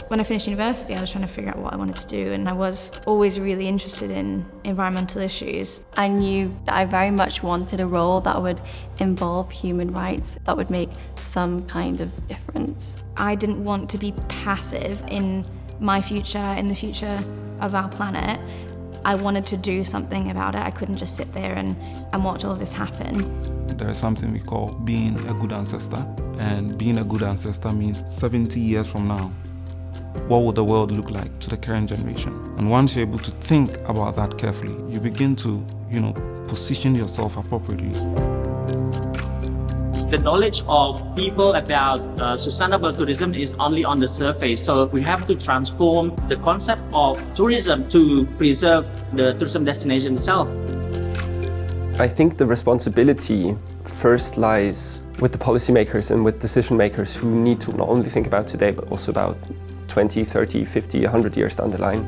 When I finished university, I was trying to figure out what I wanted to do, and I was always really interested in environmental issues. I knew that I very much wanted a role that would involve human rights, that would make some kind of difference. I didn't want to be passive in my future, in the future of our planet. I wanted to do something about it. I couldn't just sit there and watch all of this happen. There is something we call being a good ancestor, and being a good ancestor means 70 years from now, what would the world look like to the current generation? And once you're able to think about that carefully, you begin to, position yourself appropriately. The knowledge of people about sustainable tourism is only on the surface, so we have to transform the concept of tourism to preserve the tourism destination itself. I think the responsibility first lies with the policymakers and with decision makers who need to not only think about today but also about 20, 30, 50, 100 years down the line.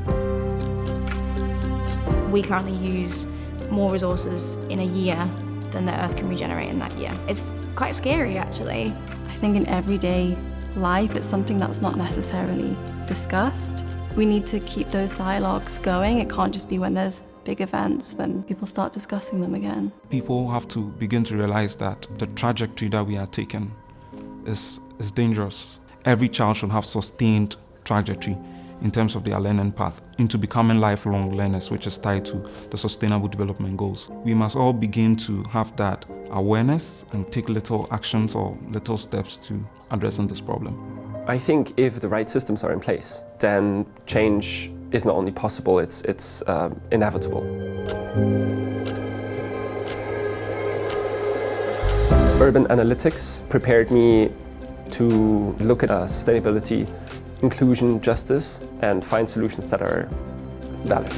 We currently use more resources in a year than the Earth can regenerate in that year. It's quite scary, actually. I think in everyday life, it's something that's not necessarily discussed. We need to keep those dialogues going. It can't just be when there's big events, when people start discussing them again. People have to begin to realize that the trajectory that we are taking is dangerous. Every child should have sustained trajectory in terms of their learning path into becoming lifelong learners, which is tied to the Sustainable Development Goals. We must all begin to have that awareness and take little actions or little steps to addressing this problem. I think if the right systems are in place, then change is not only possible, it's inevitable. Urban analytics prepared me to look at sustainability, inclusion, justice, and find solutions that are valid.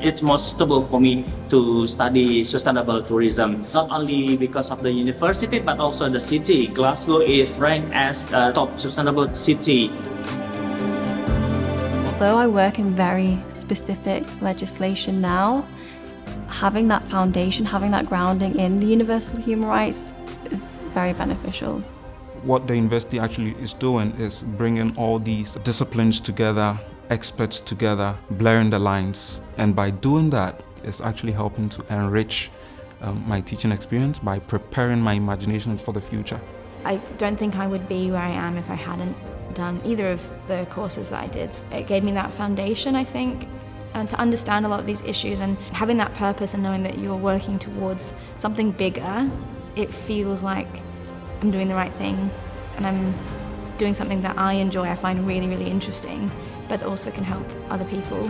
It's most suitable for me to study sustainable tourism, not only because of the university, but also the city. Glasgow is ranked as a top sustainable city. Although I work in very specific legislation now, having that foundation, having that grounding in the universal human rights is very beneficial. What the university actually is doing is bringing all these disciplines together, experts together, blurring the lines. And by doing that, it's actually helping to enrich my teaching experience by preparing my imaginations for the future. I don't think I would be where I am if I hadn't done either of the courses that I did. It gave me that foundation, I think, and to understand a lot of these issues and having that purpose and knowing that you're working towards something bigger, it feels like I'm doing the right thing and I'm doing something that I enjoy, I find really, really interesting, but also can help other people.